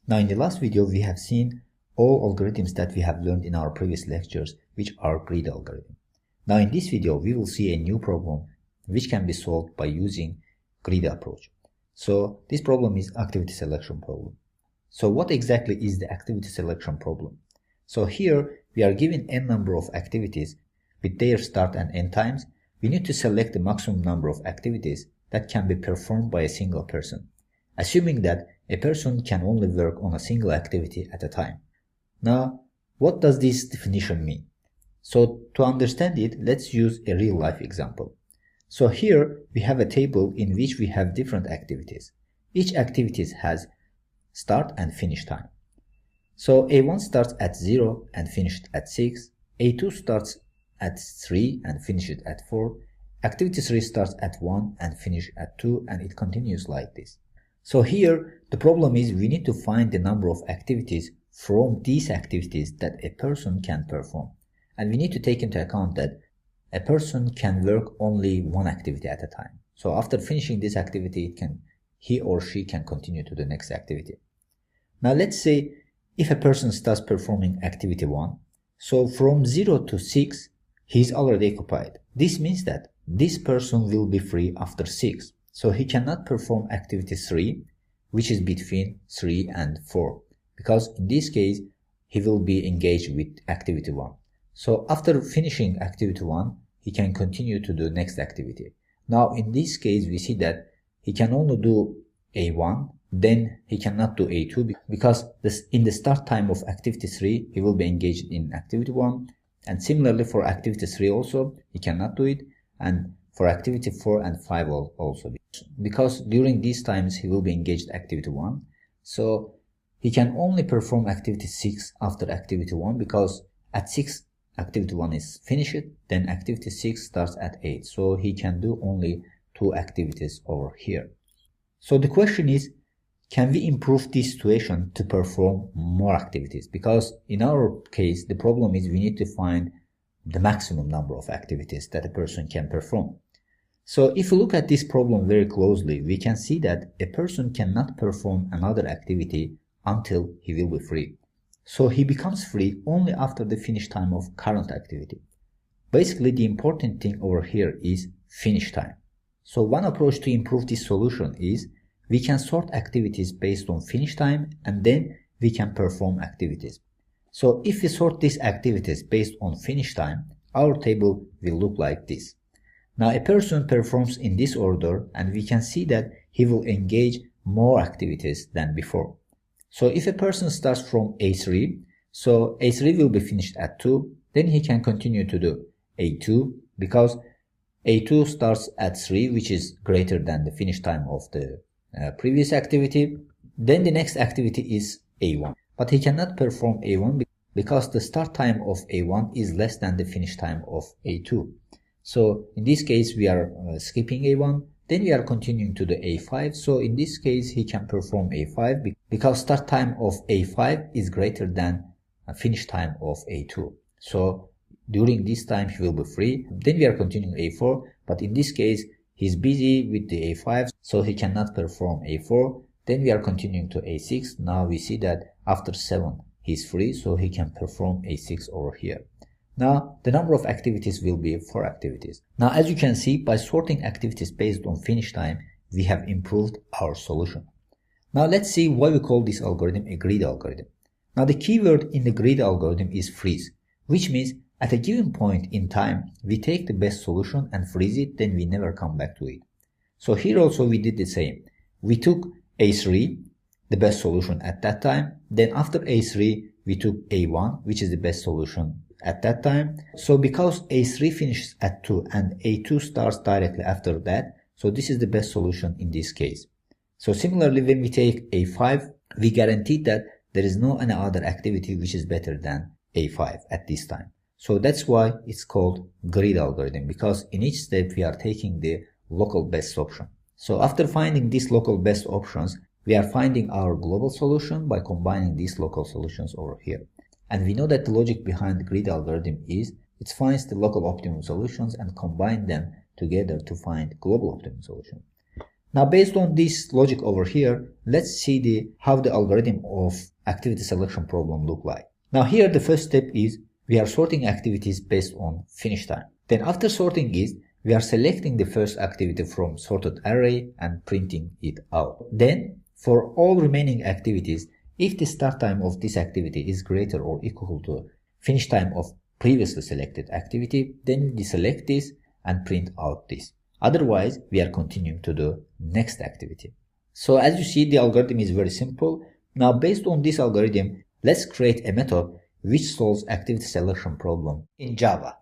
Now in the last video we have seen all algorithms that we have learned in our previous lectures, which are grid algorithm. Now in this video we will see a new problem which can be solved by using grid approach. So this problem is activity selection problem. So what exactly is the activity selection problem? So here we are given n number of activities with their start and end times. We need to select the maximum number of activities that can be performed by a single person, assuming that a person can only work on a single activity at a time. Now, what does this definition mean? So to understand it, let's use a real-life example. So here we have a table in which we have different activities. Each activity has start and finish time. So A1 starts at 0 and finished at 6. A2 starts at 3 and finishes at 4. Activity 3 starts at 1 and finishes at 2, and it continues like this. So here the problem is we need to find the number of activities from these activities that a person can perform. And we need to take into account that a person can work only one activity at a time. So after finishing this activity, he or she can continue to the next activity. Now let's say if a person starts performing activity 1, so from 0 to 6, he is already occupied. This means that this person will be free after 6. So he cannot perform activity 3, which is between 3 and 4, because in this case, he will be engaged with activity 1. So after finishing activity 1, he can continue to the next activity. Now in this case, we see that he can only do A1, then he cannot do A2 because in the start time of activity 3, he will be engaged in activity 1. And similarly for activity 3 also, he cannot do it. And for activity 4 and 5 also, because during these times he will be engaged activity 1. So he can only perform activity 6 after activity 1, because at 6 activity 1 is finished, then activity 6 starts at 8. So he can do only 2 activities over here. So the question is, can we improve this situation to perform more activities? Because in our case, the problem is we need to find the maximum number of activities that a person can perform. So if we look at this problem very closely, we can see that a person cannot perform another activity until he will be free. So he becomes free only after the finish time of current activity. Basically, the important thing over here is finish time. So one approach to improve this solution is we can sort activities based on finish time, and then we can perform activities. So if we sort these activities based on finish time, our table will look like this. Now a person performs in this order, and we can see that he will engage more activities than before. So if a person starts from A3, so A3 will be finished at 2, then he can continue to do A2, because A2 starts at 3, which is greater than the finish time of the previous activity. Then the next activity is A1, but he cannot perform A1 because the start time of A1 is less than the finish time of A2. So in this case we are skipping A1, then we are continuing to the A5. So in this case he can perform A5 because start time of A5 is greater than finish time of A2. So during this time he will be free. Then we are continuing A4, but in this case he's busy with the A5, so he cannot perform A4. Then we are continuing to A6. Now we see that after 7 he's free, so he can perform A6 over here. Now the number of activities will be 4 activities. Now as you can see, by sorting activities based on finish time, we have improved our solution. Now let's see why we call this algorithm a grid algorithm. Now the keyword in the grid algorithm is freeze, which means at a given point in time, we take the best solution and freeze it, then we never come back to it. So here also we did the same. We took A3, the best solution at that time. Then after A3, we took A1, which is the best solution at that time. So because A3 finishes at 2 and A2 starts directly after that, so this is the best solution in this case. So similarly, when we take A5, we guarantee that there is no any other activity which is better than A5 at this time. So that's why it's called grid algorithm, because in each step we are taking the local best option. So after finding these local best options, we are finding our global solution by combining these local solutions over here. And we know that the logic behind the grid algorithm is it finds the local optimum solutions and combine them together to find global optimum solution. Now, based on this logic over here, let's see how the algorithm of activity selection problem look like. Now here the first step is we are sorting activities based on finish time. Then after sorting it, we are selecting the first activity from sorted array and printing it out. Then for all remaining activities, if the start time of this activity is greater or equal to finish time of previously selected activity, then we select this and print out this. Otherwise, we are continuing to the next activity. So as you see, the algorithm is very simple. Now based on this algorithm, let's create a method which solves activity selection problem in Java.